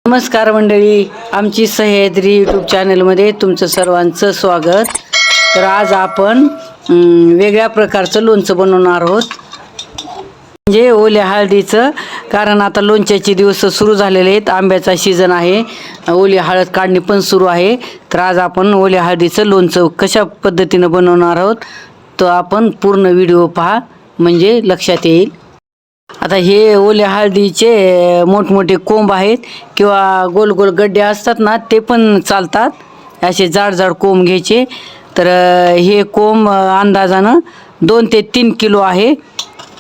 नमस्कार मंडळी, आमची सह्याद्री यूट्यूब चॅनलमध्ये तुमचं सर्वांचं स्वागत। तर आज आपण वेगळ्या प्रकारचं लोणचं बनवणार आहोत, म्हणजे ओल्या हळदीचं। कारण आता लोणच्याचे दिवस सुरू झालेले आहेत, आंब्याचा सीजन आहे, ओली हळद काढणी पण सुरू आहे। तर आज आपण ओल्या हळदीचं लोणचं कशा पद्धतीनं बनवणार आहोत, तर आपण पूर्ण व्हिडिओ पहा, म्हणजे लक्षात येईल। आता हे ओल्या हळदीचे मोठमोठे कोंब आहेत किंवा गोल गोल गड्डे असतात ना, ते पण चालतात। असे जाड जाड कोंब घ्यायचे। तर हे कोंब अंदाजानं 2 ते 3 किलो आहे।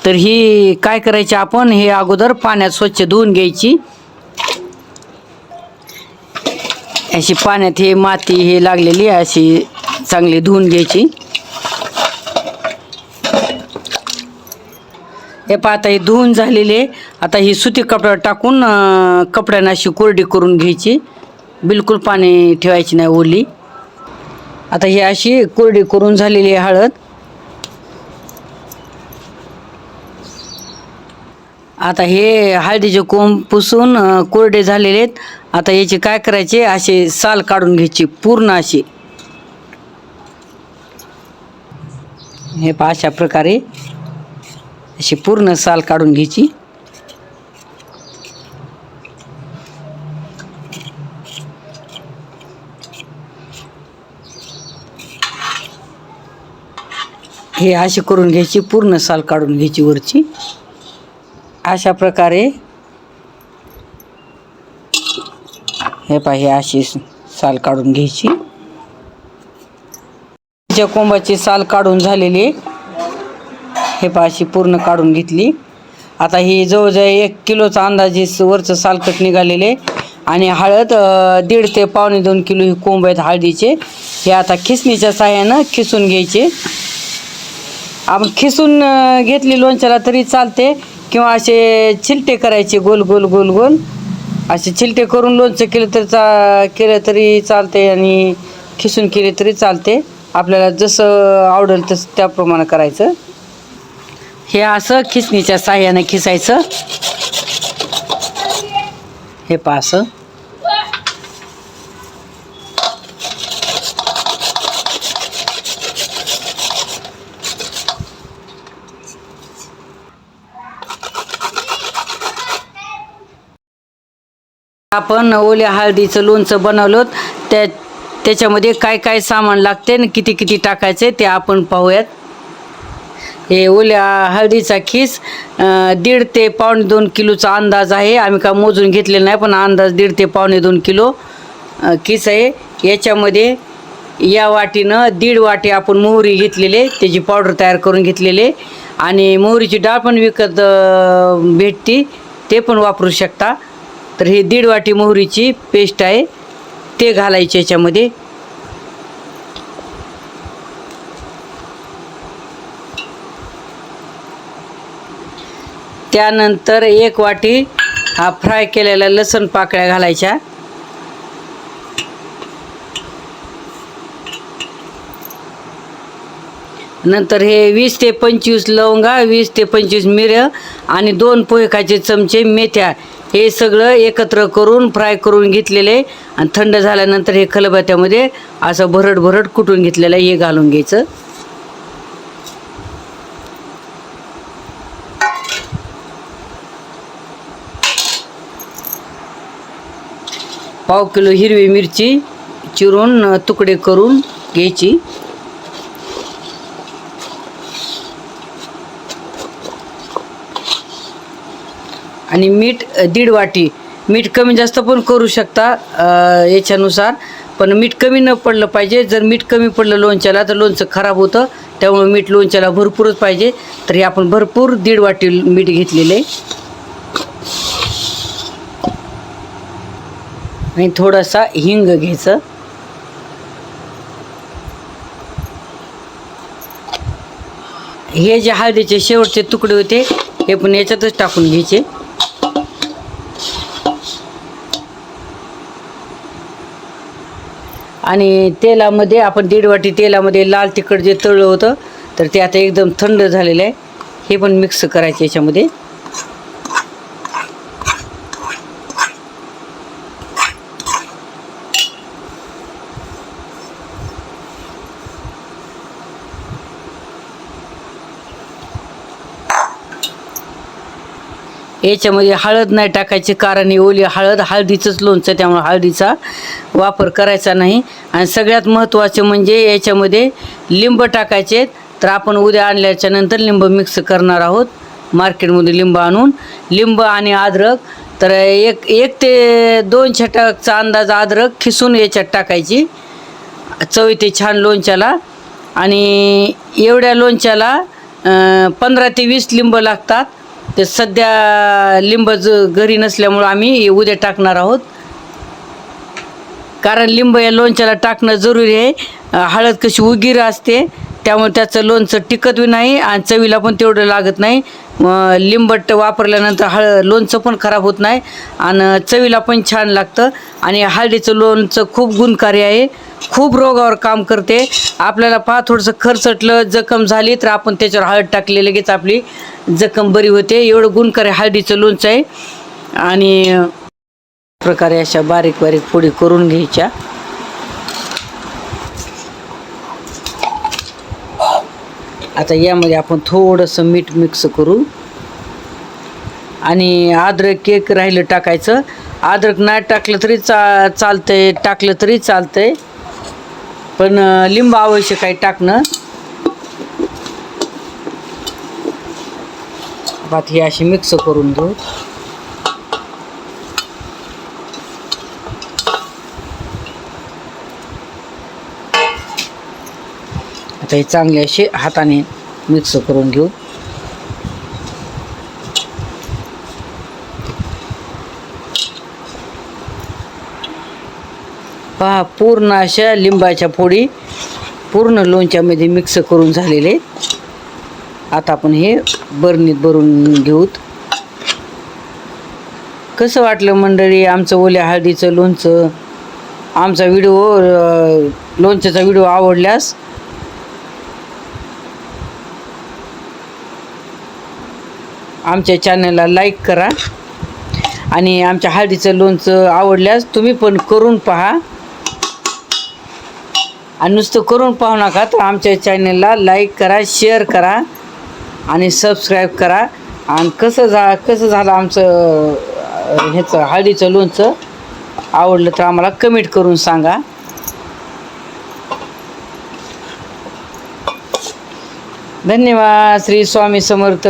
तर ही काय करायचे, आपण हे अगोदर पाण्यात स्वच्छ धुवून घ्यायची। अशी पाण्यात हे माती हे लागलेली अशी चांगली धुवून घ्यायची। हे पाहता, हे धुवून झालेले। आता ही सुती कपड्यावर टाकून कपड्यांना अशी कोरडी करून घ्यायची, बिलकुल पाणी ठेवायची नाही ओली। आता ही अशी कोरडी करून झालेली हळद आता हे हळदीचे कोंब पुसून कोरडे झालेले आहेत। आता याचे काय करायचे, असे साल काढून घ्यायची पूर्ण अशी। हे पहा, अशा प्रकारे अशी पूर्ण साल काढून घ्यायची। हे अशी करून घ्यायची, पूर्ण साल काढून घ्यायची वरची। अशा प्रकारे हे पहा, हे अशी साल काढून घ्यायची। ज्या कोंबाची साल काढून झालेली हे पहा, अशी पूर्ण काढून घेतली। आता ही जवळजवळ 1 किलोचा अंदाजे वरचं सालकट निघालेले। आणि हळद 1.5 ते 2.25 किलो ही कोंब आहेत हळदीचे। हे आता खिसणीच्या साह्यानं खिसून घ्यायचे। आपण खिसून घेतली लोणच्याला तरी चालते, किंवा असे छिलटे करायचे गोल गोल गोल गोल। असे छिलटे करून लोणचं केलं तरी चालते, आणि खिसून केले तरी चालते। आपल्याला जसं आवडेल तसं त्याप्रमाणे करायचं। हे असं खिसणीच्या साह्याने खिसायचं। हे पहा, असं आपण ओल्या हळदीचं लोणचं बनवलं। त्याच्यामध्ये काय काय सामान लागते आणि किती किती टाकायचे ते आपण पाहूयात। हे ओल्या हळदीचा खीस 1.5 ते 2.25 किलोचा अंदाज आहे। आम्ही का मोजून घेतलेला नाही, पण अंदाज 1.5 ते 2.25 किलो खीस आहे। याच्यामध्ये या वाटीनं 1.5 वाटी आपण मोहरी घेतलेले, त्याची पावडर तयार करून घेतलेले। आणि मोहरीची डाळ पण विकत भेटते, ते पण वापरू शकता। तर हे 1.5 वाटी मोहरीची पेस्ट आहे, ते घालायचे याच्यामध्ये। त्यानंतर 1 वाटी हा फ्राय केलेल्या लसूण पाकळ्या घालायच्या। नंतर हे 20 ते 25 लवंगा, 20 ते 25 मिरं आणि 2 पोहे खायचे चमचे मेथ्या, हे सगळं एकत्र करून फ्राय करून घेतलेले। आणि थंड झाल्यानंतर हे खलबत्त्यामध्ये असं भरड भरड कुटून घेतलेलं हे घालून घ्यायचं। पाव किलो हिरवी मिरची चिरून तुकडे करून घ्यायची। आणि मीठ 1.5 वाटी, मीठ कमी जास्त पण करू शकता याच्यानुसार, पण मीठ कमी न पडलं पाहिजे। जर मीठ कमी पडलं लोणच्याला तर लोणचं खराब होतं, त्यामुळे मीठ लोणच्याला भरपूरच पाहिजे। तर हे आपण भरपूर 1.5 वाटी मीठ घेतलेले। आणि थोडासा हिंग घ्यायचं। हे जे हळदीचे शेवटचे तुकडे होते हे पण याच्यातच टाकून घ्यायचे। आणि तेलामध्ये आपण 1.5 वाटी तेलामध्ये लाल तिखट जे तळलं होतं, तर ते आता एकदम थंड झालेलं आहे, हे पण मिक्स करायचे याच्यामध्ये। याच्यामध्ये हळद नाही टाकायची, कारण ही ओली हळदीचंच लोणचं, त्यामुळे हळदीचा वापर करायचा नाही. आणि सगळ्यात महत्त्वाचे म्हणजे याच्यामध्ये लिंब टाकायचे. तर आपण उद्या आणल्याच्या नंतर लिंब मिक्स करणार आहोत, मार्केटमध्ये लिंब आणून. लिंब आणि अद्रक, तर एक ते 2 छटाकचा अंदाज अद्रक खिसून याच्यात टाकायची, चव येते छान लोणच्याला. आणि एवढ्या लोणच्याला 15 ते 20 लिंब लागतात. ते सध्या लिंब घरी नसल्यामुळं आम्ही उद्या टाकणार आहोत, कारण लिंब या लोणच्याला टाकणं जरुरी आहे. हळद कशी उगीर असते, त्यामुळे त्याचं लोणचं टिकत बी नाही आणि चवीला पण तेवढं लागत नाही. लिंबट वापरल्यानंतर लोणचं पण खराब होत नाही आणि चवीला पण छान लागतं. आणि हळदीचं लोणचं खूप गुणकारी आहे, खूप रोगावर काम करते. आपल्याला थोडंसं खरचटलं, जखम झाली तर आपण त्याच्यावर हळद टाकली, लगेच आपली जखम बरी होते. एवढं गुणकारी हळदीचं लोणचं आहे. आणि प्रकारे अशा बारीक बारीक फोडी करून घ्यायच्या. आता यामध्ये आपण थोडंसं मीठ मिक्स करू. आणि अद्रक एक राहिलं टाकायचं. अद्रक नाही टाकलं तरी चालतंय, टाकलं तरी चालतंय, पण लिंब आवश्यक आहे टाकणं. भात ही अशी मिक्स करून घेऊ. आता हे चांगले असे हाताने मिक्स करून घेऊ. पहा, पूर्ण अशा लिंबाच्या फोडी पूर्ण लोणच्यामध्ये मिक्स करून झालेले. आता आपण हे बरणीत भरून घेऊत. कसं वाटलं मंडळी आमचं ओल्या हळदीचं लोणचं? आमचा लोणच्याचा व्हिडिओ आवडल्यास आमच्या चॅनलला लाईक करा. आणि आमच्या हळदीचं लोणचं आवडल्यास तुम्ही पण करून पहा. आणि नुसतं करून पाहू नका, तर आमच्या चॅनलला लाईक करा, शेअर करा आणि सबस्क्राईब करा. आणि कसं झालं आमचं ह्याचं हळदीचं लोणचं आवडलं तर आम्हाला कमेंट करून सांगा. धन्यवाद. श्री स्वामी समर्थ.